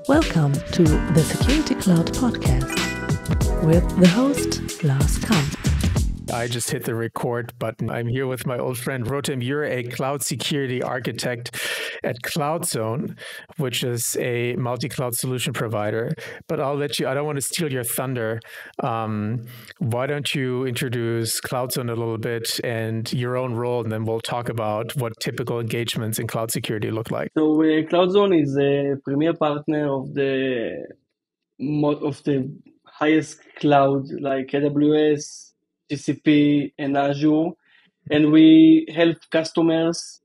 Welcome to the Security Cloud Podcast with the host, Lars Kamp. I just hit the record button. I'm here with my old friend Rotem. You're a cloud security architect at CloudZone, which is a multi-cloud solution provider. But I'll let you, I don't want to steal your thunder. Why don't you introduce CloudZone a little bit and your own role, and then we'll talk about what typical engagements in cloud security look like. So CloudZone is a premier partner of the highest cloud like AWS, GCP, and Azure, and we help customers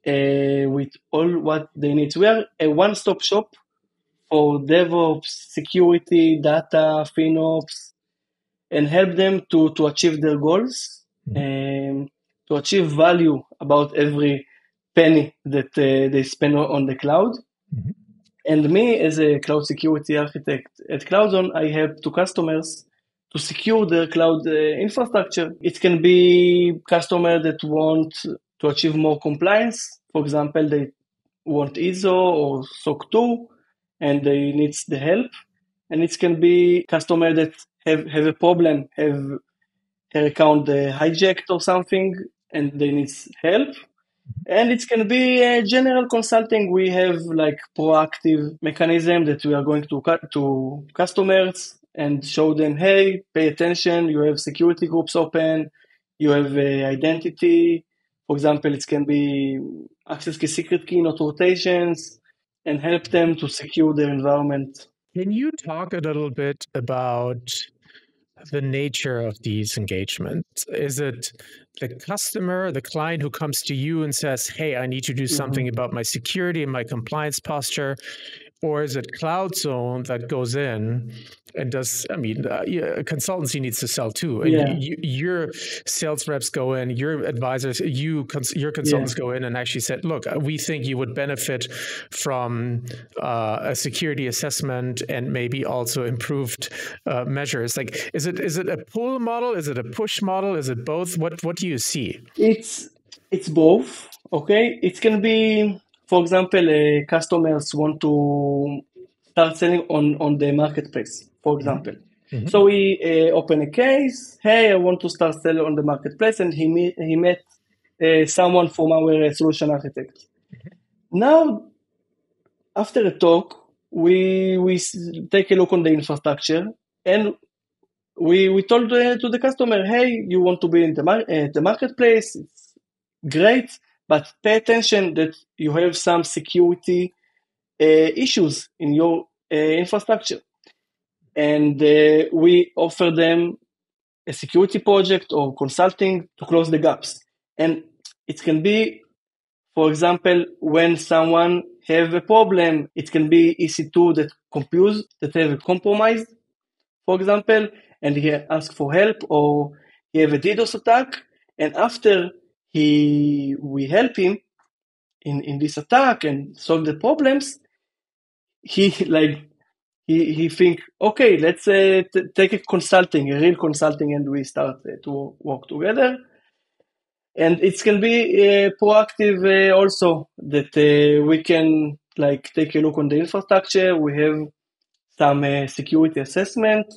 with all what they need. We are a one-stop shop for DevOps, security, data, FinOps, and help them to achieve their goals and to achieve value about every penny that they spend on the cloud. Mm-hmm. And me, as a cloud security architect at CloudZone, I help to customers to secure their cloud infrastructure. It can be customers that want to achieve more compliance. For example, they want ISO or SOC 2, and they need the help. And it can be customers that have a problem, have their account hijacked or something, and they need help. And it can be a general consulting. We have like proactive mechanism that we are going to customers and show them, hey, pay attention, you have security groups open, you have identity. For example, it can be access key, secret key, not rotations, and help them to secure their environment. Can you talk a little bit about the nature of these engagements? Is it the customer, the client who comes to you and says, hey, I need to do something about my security and my compliance posture? Or is it CloudZone that goes in and does, consultancy needs to sell too. And your sales reps go in, your advisors, your consultants go in and actually said, look, we think you would benefit from a security assessment and maybe also improved measures. Like, is it a pull model? Is it a push model? Is it both? What do you see? It's both. Okay. It can be, for example, customers want to start selling on the marketplace, for example. Mm-hmm. So we open a case. Hey, I want to start selling on the marketplace, and he met someone from our solution architect. Mm-hmm. Now, after a talk, we take a look on the infrastructure, and we told to the customer, hey, you want to be in the marketplace? It's great. But pay attention that you have some security issues in your infrastructure. And we offer them a security project or consulting to close the gaps. And it can be, for example, when someone have a problem, it can be EC2 that have a compromise, for example, and he asks for help, or he have a DDoS attack, and after we help him in this attack and solve the problems, he think, okay, let's take a real consulting, and we start to work together. And it can be proactive also, that we can take a look on the infrastructure. We have some security assessment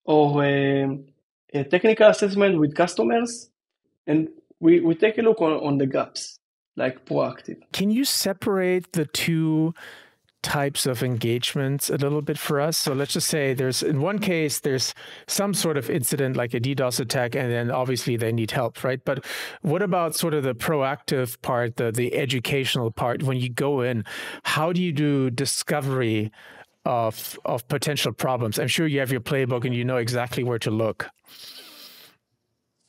or a technical assessment with customers, and we take a look on the gaps, like proactive. Can you separate the two types of engagements a little bit for us? So let's just say in one case, there's some sort of incident like a DDoS attack, and then obviously they need help, right? But what about sort of the proactive part, the educational part? When you go in, how do you do discovery of potential problems? I'm sure you have your playbook and you know exactly where to look.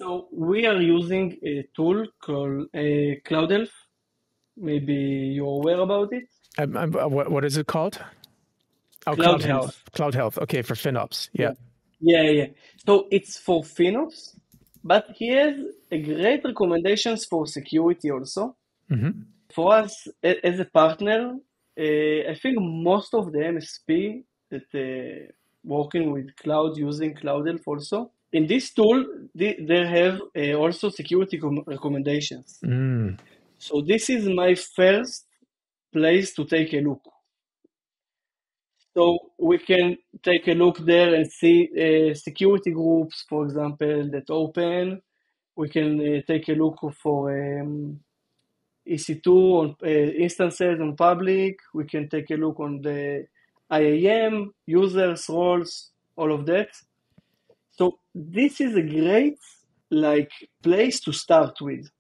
So we are using a tool called CloudHealth. Maybe you're aware about it. What is it called? Oh, CloudHealth. CloudHealth. Okay, for FinOps. Yeah. So it's for FinOps, but he has a great recommendations for security also. Mm-hmm. For us as a partner, I think most of the MSP that working with cloud using CloudHealth also. In this tool, they have also security recommendations. Mm. So this is my first place to take a look. So we can take a look there and see security groups, for example, that open. We can take a look for EC2 on instances on public. We can take a look on the IAM, users, roles, all of that. So this is a great place to start with.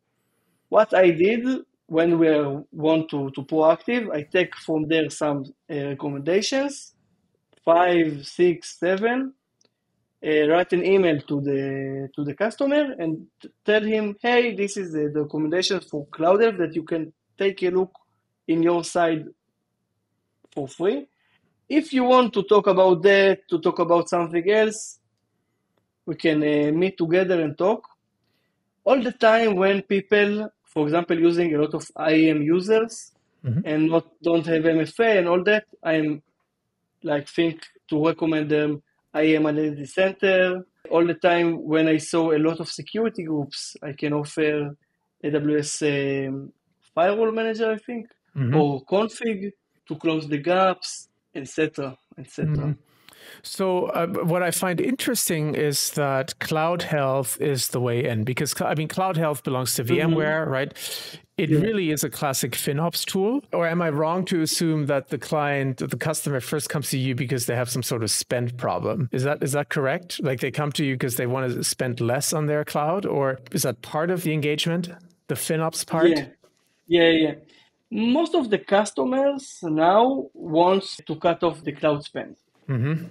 What I did when we want to proactive, I take from there some recommendations, 5, 6, 7, write an email to the customer and tell him, hey, this is the recommendations for CloudHealth that you can take a look in your side for free. If you want to talk about that, to talk about something else, we can meet together and talk. All the time when people, for example, using a lot of IAM users and don't have MFA and all that, I'm think to recommend them IAM Identity Center. All the time when I saw a lot of security groups, I can offer AWS Firewall Manager, I think, or config to close the gaps, etc., etc. So what I find interesting is that CloudHealth is the way in, because CloudHealth belongs to VMware, right? It really is a classic FinOps tool. Or am I wrong to assume that the customer first comes to you because they have some sort of spend problem? Is that correct? Like they come to you because they want to spend less on their cloud, or is that part of the engagement, the FinOps part? Yeah. Most of the customers now want to cut off the cloud spend. And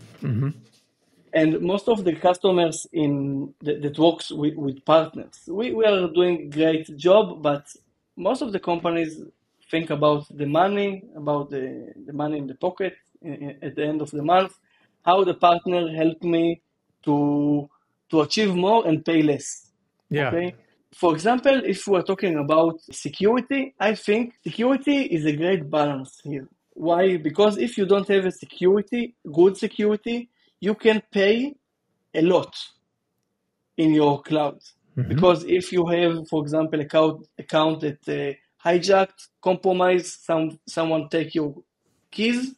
most of the customers that works with partners, we are doing a great job, but most of the companies think about the money, about the money in the pocket at the end of the month, how the partner helped me to achieve more and pay less. Yeah. Okay. For example, if we're talking about security, I think security is a great balance here. Why? Because if you don't have good security, you can pay a lot in your cloud. Because if you have, for example, account that hijacked, compromised, someone take your keys,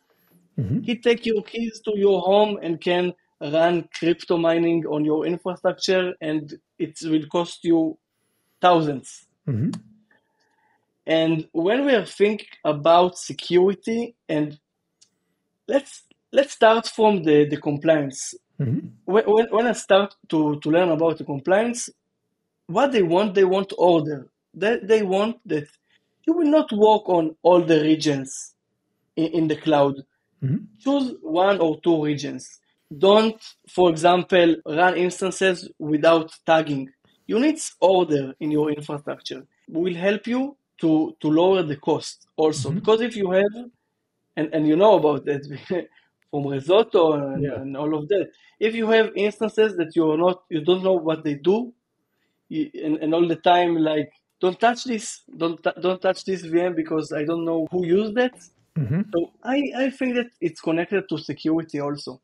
he take your keys to your home and can run crypto mining on your infrastructure, and it will cost you thousands. And when we are thinking about security, and let's start from the compliance. When I start to learn about the compliance, what they want order. They want that you will not work on all the regions in the cloud. Choose 1 or 2 regions. Don't, for example, run instances without tagging. You need order in your infrastructure. We will help you to lower the cost also. Because if you have, and you know about that from Risotto and all of that, if you have instances that you don't know what they do, and all the time don't touch this VM because I don't know who used that. So I think that it's connected to security also.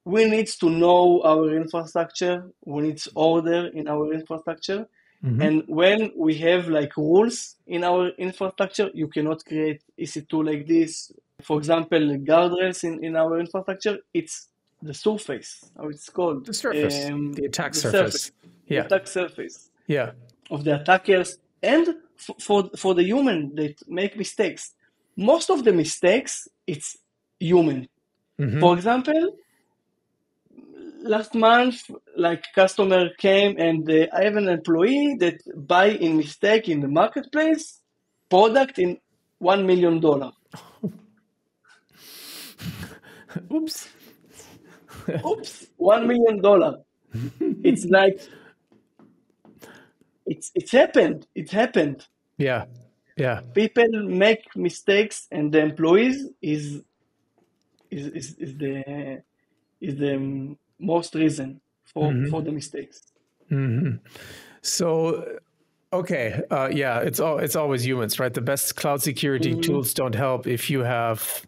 We need to know our infrastructure. We need order in our infrastructure. And when we have rules in our infrastructure, you cannot create EC2 like this. For example, guardrails in our infrastructure, it's the surface, how it's called. The surface, the attack surface. The attack surface. Yeah. Of the attackers and for the human that make mistakes. Most of the mistakes, it's human. For example, last month, customer came and I have an employee that buy in mistake in the marketplace product in $1 million. Oops. $1 million. It's it's happened. It happened. Yeah. People make mistakes, and the employees is the most reason for the mistakes. So, okay, it's always humans, right? The best cloud security tools don't help if you have,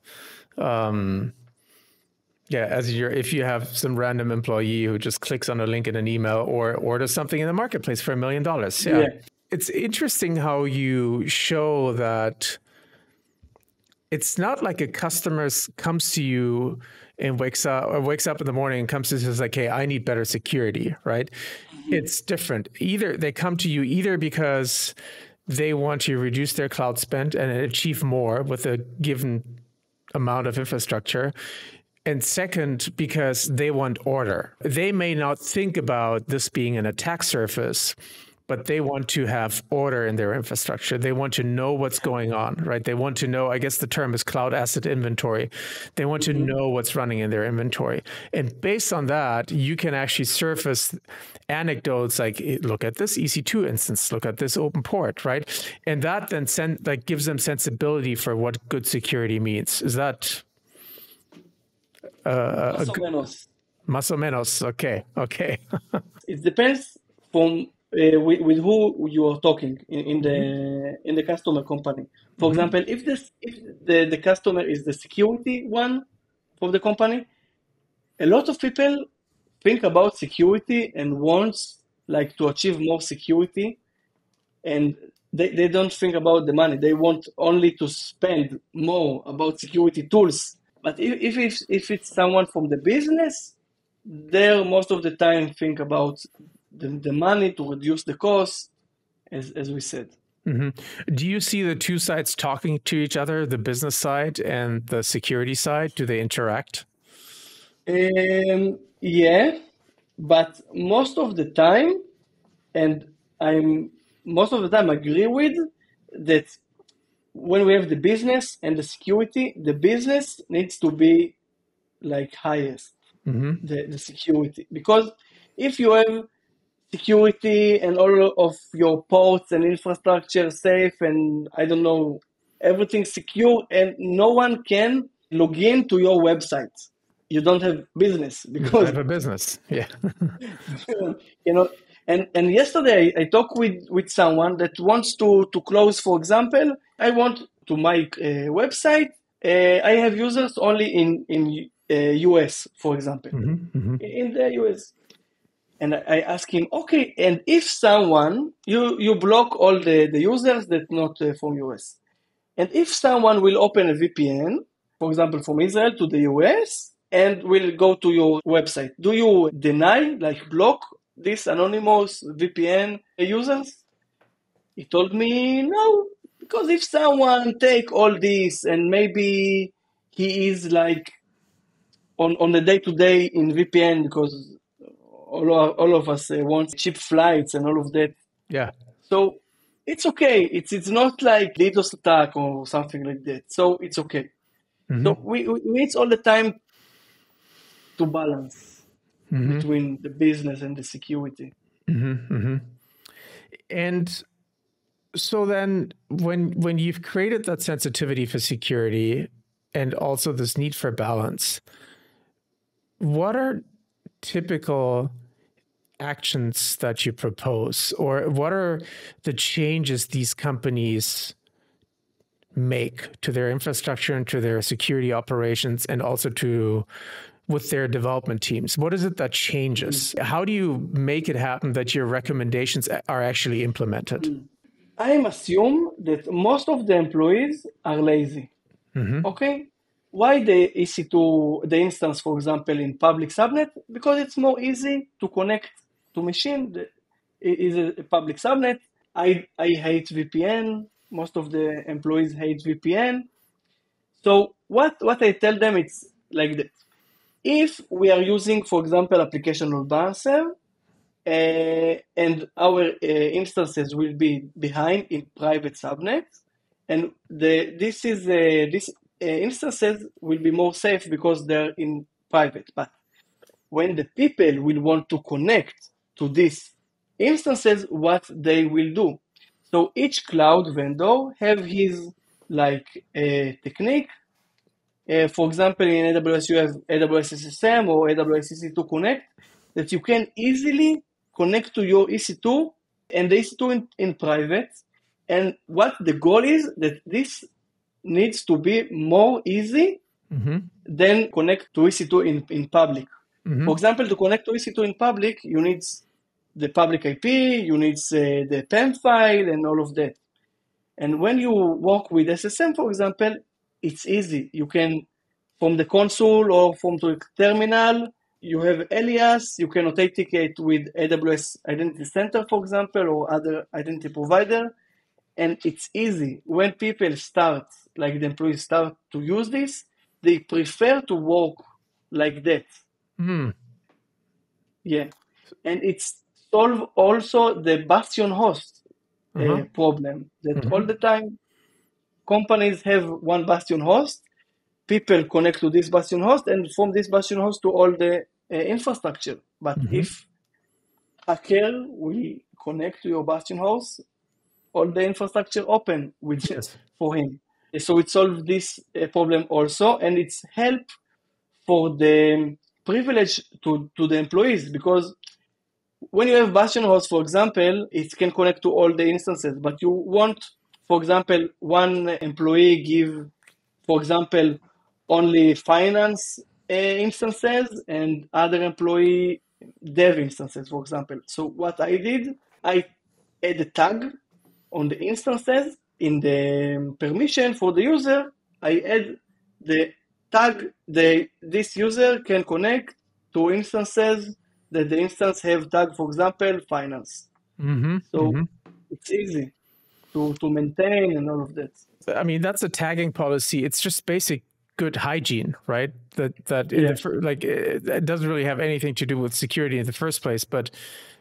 if you have some random employee who just clicks on a link in an email or orders something in the marketplace for $1 million. Yeah. It's interesting how you show that it's not like a customer comes to you and wakes up in the morning and comes to you and says like, hey, I need better security, right? Mm-hmm. It's different. Either they come to you either because they want to reduce their cloud spend and achieve more with a given amount of infrastructure. And second, because they want order. They may not think about this being an attack surface, but they want to have order in their infrastructure. They want to know what's going on, right? They want to know, I guess the term is cloud asset inventory. They want to know what's running in their inventory. And based on that, you can actually surface anecdotes like, look at this EC2 instance, look at this open port, right? And that then gives them sensibility for what good security means. Is that... Más o menos. Okay. It depends from with who you are talking in the customer company. For example, if the customer is the security one from the company, a lot of people think about security and wants like to achieve more security, and they don't think about the money. They want only to spend more about security tools. But if it's someone from the business, they're most of the time think about the money to reduce the cost, as we said. Mm-hmm. Do you see the two sides talking to each other, the business side and the security side? Do they interact? Yeah, but most of the time, and agree with that. When we have the business and the security, the business needs to be like highest, the security. Because if you have security and all of your ports and infrastructure safe and I don't know, everything secure and no one can log in to your website, you don't have business. Because you have a business, yeah. And yesterday I talked with someone that wants to close, for example, I want to my website, I have users only in US, for example, in the US. And I ask him, okay, and if someone, you block all the users that not from US. And if someone will open a VPN, for example, from Israel to the US, and will go to your website, do you deny, like block this anonymous VPN users? He told me no, because if someone take all this and maybe he is like on the day-to-day in VPN, because all of us want cheap flights and all of that. Yeah. So it's okay. It's not like DDoS attack or something like that. So it's okay. So we need all the time to balance between the business and the security. And so then when you've created that sensitivity for security and also this need for balance, what are typical actions that you propose, or what are the changes these companies make to their infrastructure and to their security operations and also with their development teams? What is it that changes? How do you make it happen that your recommendations are actually implemented? I assume that most of the employees are lazy. Okay? Why the EC2, the instance, for example, in public subnet? Because it's more easy to connect to machine. It is a public subnet. I hate VPN. Most of the employees hate VPN. So what I tell them, it's like that. If we are using, for example, application load balancer, and our instances will be behind in private subnets, and these instances will be more safe because they're in private. But when the people will want to connect to these instances, what they will do? So each cloud vendor have his technique. For example, in AWS, you have AWS SSM or AWS EC2 Connect that you can easily connect to your EC2 and the EC2 in private. And what the goal is that this needs to be more easy than connect to EC2 in public. For example, to connect to EC2 in public, you need the public IP, you need the PEM file and all of that. And when you work with SSM, for example, it's easy. You can, from the console or from the terminal, you have alias, you can authenticate with AWS Identity Center, for example, or other identity provider, and it's easy. When people start, like the employees start to use this, they prefer to work like that. Yeah. And it's solve also the bastion host problem that all the time companies have one bastion host, people connect to this bastion host, and from this bastion host to all the infrastructure. But if hacker will connect to your bastion host, all the infrastructure open for him. So it solves this problem also, and it's help for the privilege to the employees, because when you have bastion host, for example, it can connect to all the instances, but you want, for example, one employee give, for example, only finance instances and other employee dev instances, for example. So what I did, I add a tag on the instances. In the permission for the user, I add the tag, this user can connect to instances that the instance have tag, for example, finance. So it's easy to maintain and all of that. I mean, that's a tagging policy. It's just basic good hygiene, right? It doesn't really have anything to do with security in the first place, but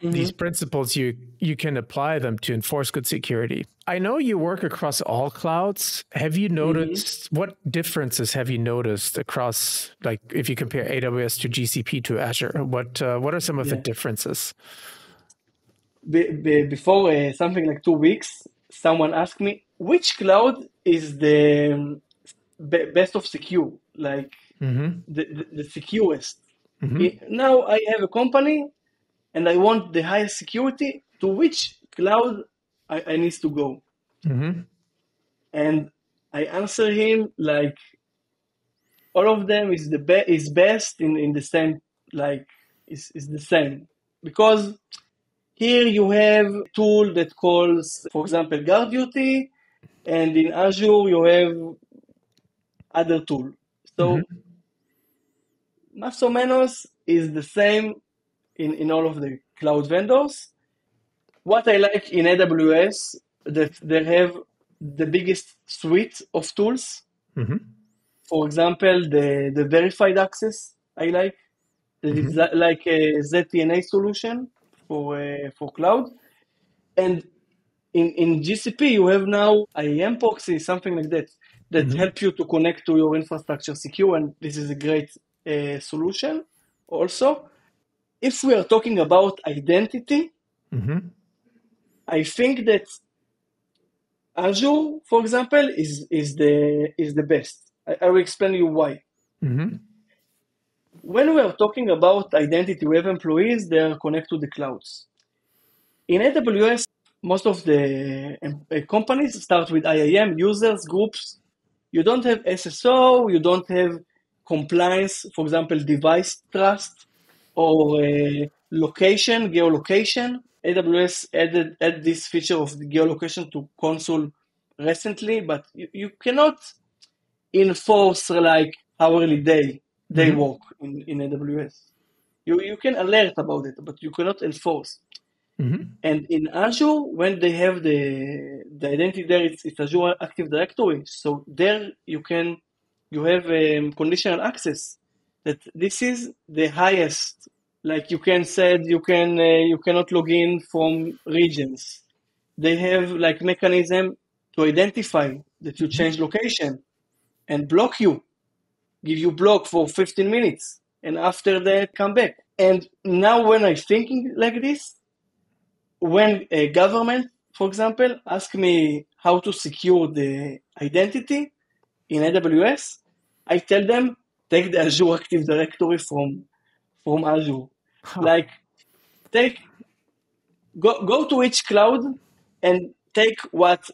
these principles, you can apply them to enforce good security. I know you work across all clouds. Have you noticed, what differences have you noticed across, like if you compare AWS to GCP to Azure, what are some of the differences? Before something like 2 weeks, someone asked me, which cloud is the best of secure, like the securest? Now I have a company and I want the highest security. To which cloud I need to go? And I answer him like, all of them is best in the same, like is the same, because here you have a tool that calls, for example, GuardDuty, and in Azure you have other tool. So más o menos is the same in all of the cloud vendors. What I like in AWS, that they have the biggest suite of tools. For example, the verified access I like. It's like a ZTNA solution for cloud. And in GCP, you have now IAM proxy, something like that help you to connect to your infrastructure secure, and this is a great solution also. If we are talking about identity, I think that Azure, for example, is the best. I will explain you why. When we are talking about identity, we have employees, they are connected to the clouds. In AWS, most of the companies start with IAM, users, groups. You don't have SSO, you don't have compliance, for example, device trust, or location, geolocation. AWS added this feature of the geolocation to console recently, but you cannot enforce like hourly day work in AWS. You can alert about it, but you cannot enforce. And in Azure, when they have the identity there, it's Azure Active Directory. So there you have conditional access. That this is the highest. Like you cannot log in from regions. They have like mechanism to identify that you change location and block you, give you block for 15 minutes, and after that come back. And now when I'm thinking like this, when a government, for example, asks me how to secure the identity in AWS, I tell them, take the Azure Active Directory from Azure. Like, go to each cloud and take what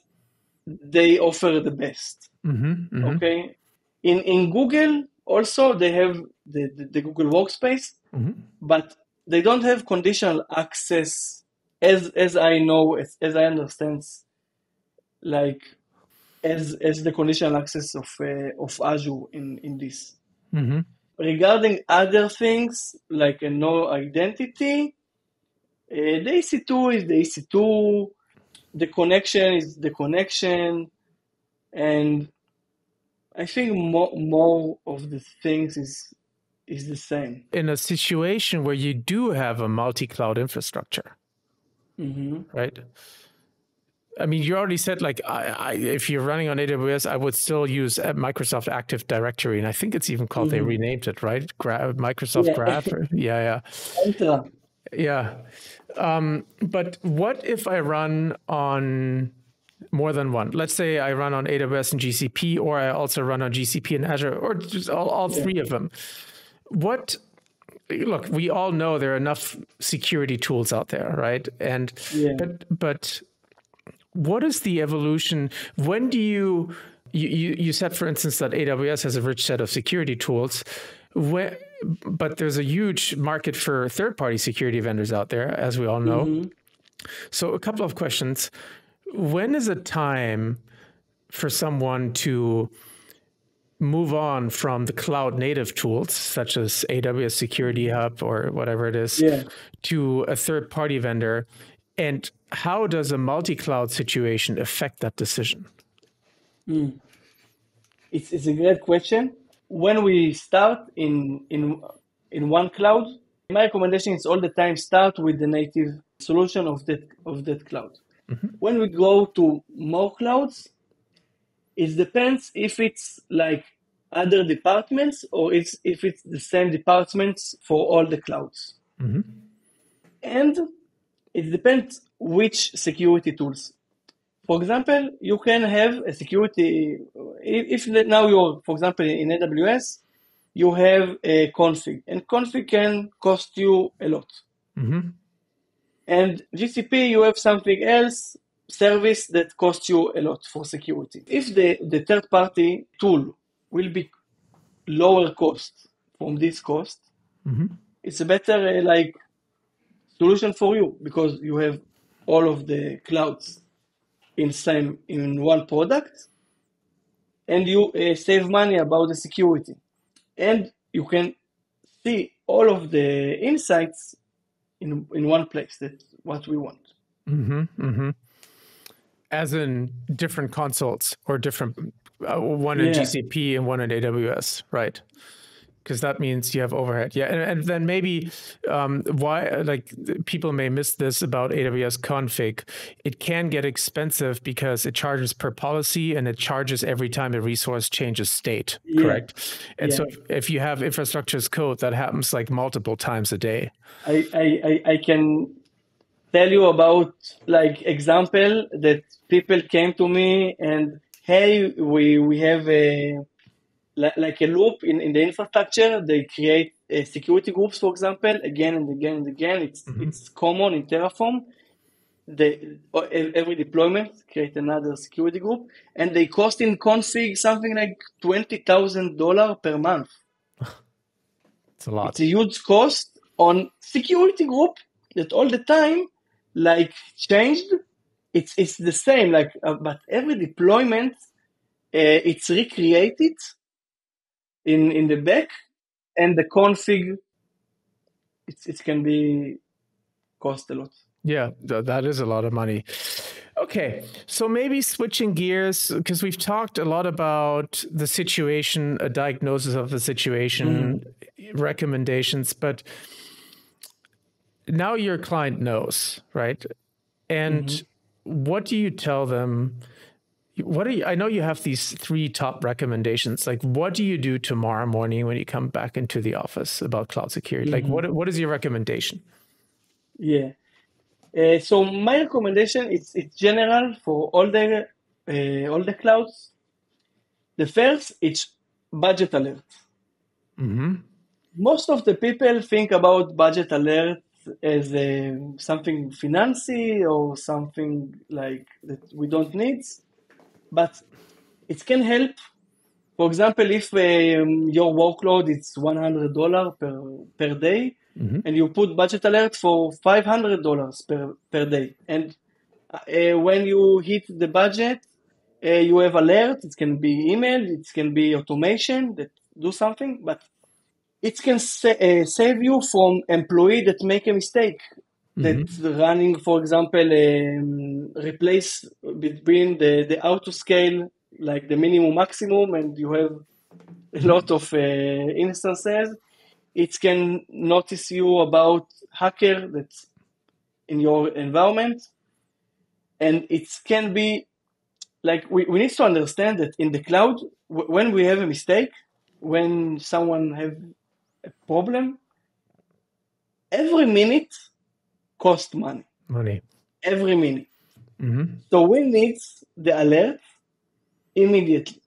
they offer the best. Okay? In Google, also, they have the Google Workspace, but they don't have conditional access as I know, as I understand, like as the conditional access of Azure in this. Mm-hmm. Regarding other things like a no identity, the EC2 is the EC2, the connection is the connection, and I think more of the things is the same. In a situation where you do have a multi-cloud infrastructure, right? I mean, you already said, like, if you're running on AWS, I would still use Microsoft Active Directory. And I think it's even called, they renamed it, right? Microsoft Graph. Yeah. Yeah. But what if I run on more than one? Let's say I run on AWS and GCP, or I also run on GCP and Azure, or just all three of them. Look, we all know there are enough security tools out there, right? And but what is the evolution? When do you said, for instance, that AWS has a rich set of security tools, but there's a huge market for third-party security vendors out there, as we all know. So a couple of questions. When is it time for someone to move on from the cloud native tools, such as AWS Security Hub or whatever it is, to a third-party vendor? And how does a multi-cloud situation affect that decision? It's a great question. When we start in one cloud, my recommendation is all the time start with the native solution of that cloud. When we go to more clouds, it depends if it's like other departments or if it's the same departments for all the clouds. And it depends which security tools. For example, you can have a security, if now you're, for example, in AWS, you have a config, and config can cost you a lot. And GCP, you have something else, service that costs you a lot for security. If the third-party tool will be lower cost from this cost, it's a better solution for you, because you have all of the clouds in one product, and you save money about the security, and you can see all of the insights in one place. That's what we want. As in different consoles, or different one in GCP and one in AWS, right? Because that means you have overhead. Yeah, and then maybe why, like, people may miss this about AWS config. It can get expensive because it charges per policy, and it charges every time a resource changes state, correct? And so if you have infrastructure as code, that happens like multiple times a day. I can tell you about like example that people came to me and, hey, we have a loop in the infrastructure. They create security groups, for example, again and again and again. It's common in Terraform. Every deployment create another security group, and they cost in config something like $20,000 per month. It's a lot. It's a huge cost on security group that all the time changed. It's the same, but every deployment it's recreated in the back, and the config it can be cost a lot. Yeah, that is a lot of money. Okay, so maybe switching gears, because we've talked a lot about the situation, a diagnosis of the situation, recommendations, but now your client knows, right? And what do you tell them? I know you have these 3 top recommendations. Like, what do you do tomorrow morning when you come back into the office about cloud security? Like, what is your recommendation? Yeah. So my recommendation it's general for all the clouds. The first, it's budget alert. Most of the people think about budget alert as something fancy or something like that we don't need, but it can help. For example, if your workload is $100 per day, and you put budget alert for $500 per day, and when you hit the budget, you have alert. It can be email. It can be automation that do something, but it can save you from employee that make a mistake. That's running, for example, replace between the auto scale, like the minimum maximum, and you have a lot of instances. It can notice you about hacker that's in your environment. And it can be like, we need to understand that in the cloud, when we have a mistake, when someone have a problem, every minute costs money. Every minute. So we need the alert immediately.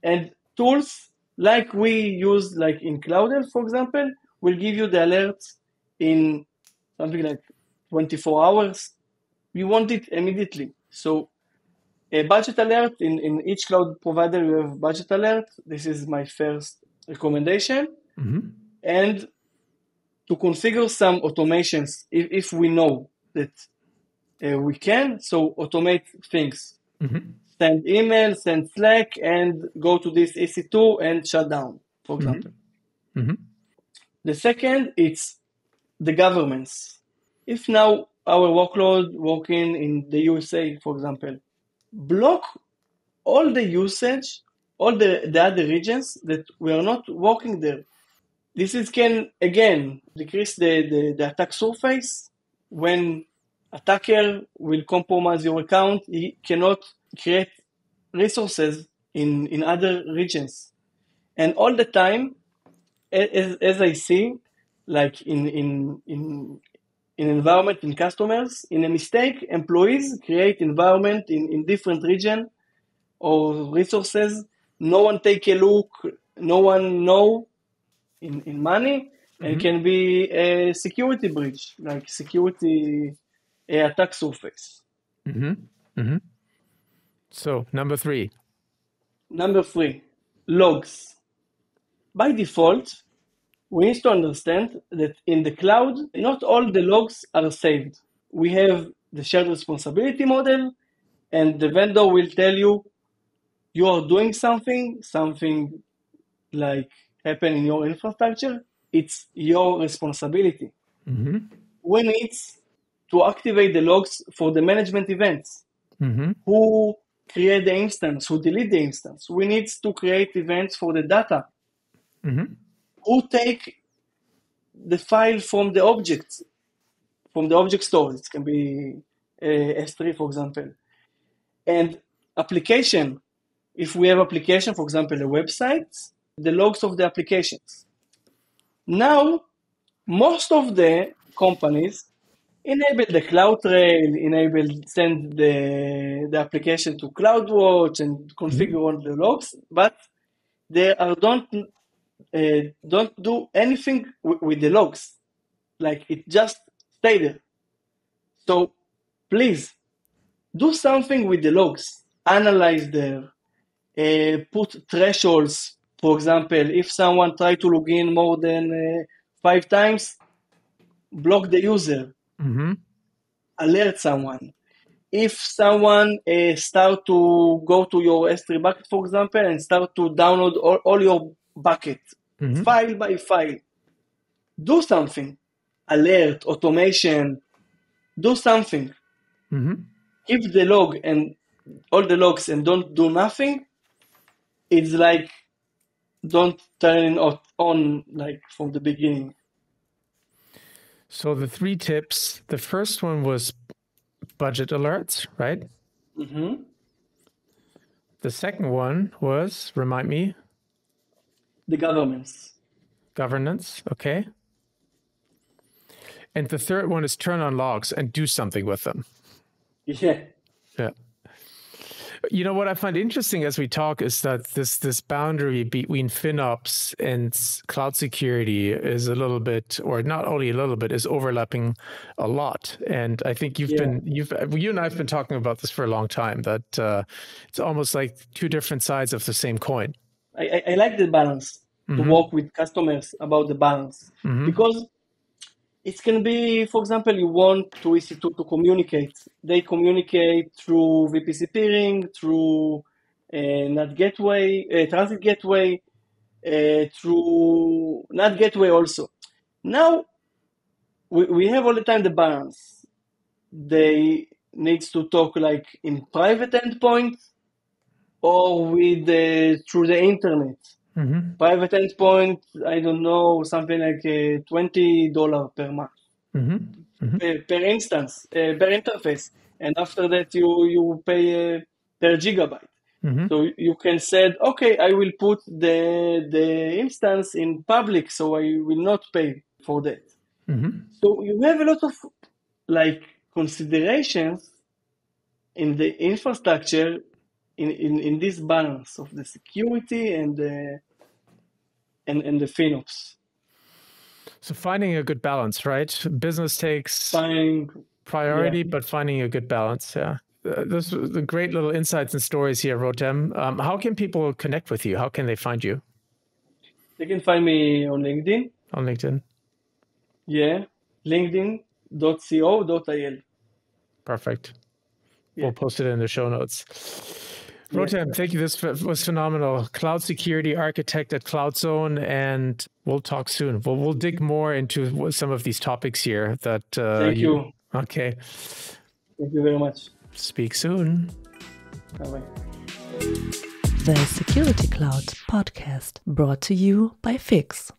And tools like we use, like in Cloudel, for example, will give you the alerts in something like 24 hours. You want it immediately. So a budget alert, in each cloud provider, you have budget alert. This is my first recommendation. And to configure some automations, if we know that we can, so automate things. Send email, send Slack, and go to this EC2 and shut down, for example. The second, it's the governments. If now our workload working in the USA, for example, block all the usage, all the other regions that we are not working there. This can, again, decrease the attack surface. When attacker will compromise your account, he cannot create resources in other regions. And all the time, as I see, like in environment, in customers, in a mistake, employees create environment in different region or resources. No one take a look, no one know in money, and can be a security breach, like security attack surface. So number 3. Number 3, logs. By default, we need to understand that in the cloud, not all the logs are saved. We have the shared responsibility model, and the vendor will tell you, you are doing something like happen in your infrastructure, it's your responsibility. We need to activate the logs for the management events. Who create the instance, who delete the instance. We need to create events for the data. Who take the file from the object store. It can be S3, for example. And application, if we have application, for example, a website, the logs of the applications. Now, most of the companies enable the CloudTrail, send the application to CloudWatch and configure all the logs, but they don't do anything with the logs. Like, it just stay there. So please do something with the logs. Analyze them. Put thresholds. For example, if someone try to log in more than 5 times, block the user. Alert someone. If someone start to go to your S3 bucket, for example, and start to download all your bucket, file by file, do something. Alert, automation, do something. Keep the log and all the logs and don't do nothing. It's like don't turn it on like from the beginning. So the 3 tips, the first one was budget alerts, right? The second one was, remind me? The Governance, okay. And the third one is turn on logs and do something with them. Yeah. You know, what I find interesting as we talk is that this boundary between FinOps and cloud security is a little bit, or not only a little bit, is overlapping a lot. And I think you and I have been talking about this for a long time, that it's almost like 2 different sides of the same coin. I like the balance, to work with customers about the balance. Because It can be, for example, you want to EC2 to communicate. They communicate through VPC peering, through NAT gateway, transit gateway, through NAT gateway also. Now, we have all the time the balance. They needs to talk like in private endpoints or with through the internet. Mm-hmm. Private endpoint, I don't know, something like $20 per month. Mm-hmm. Mm-hmm. Per instance, per interface. And after that, you pay per gigabyte. Mm-hmm. So you can say, okay, I will put the instance in public, so I will not pay for that. Mm-hmm. So you have a lot of like considerations in the infrastructure in this balance of the security and the FinOps. So finding a good balance, right? Business takes priority, yeah. but finding a good balance. Yeah. Those are the great little insights and stories here, Rotem. How can people connect with you? How can they find you? They can find me on LinkedIn. On LinkedIn? Yeah, linkedin.co.il. Perfect. Yeah. We'll post it in the show notes. Rotem, thank you. This was phenomenal. Cloud security architect at CloudZone, and we'll talk soon. We'll dig more into some of these topics here. Thank you. Okay. Thank you very much. Speak soon. Bye-bye. The Security Cloud podcast brought to you by Fix.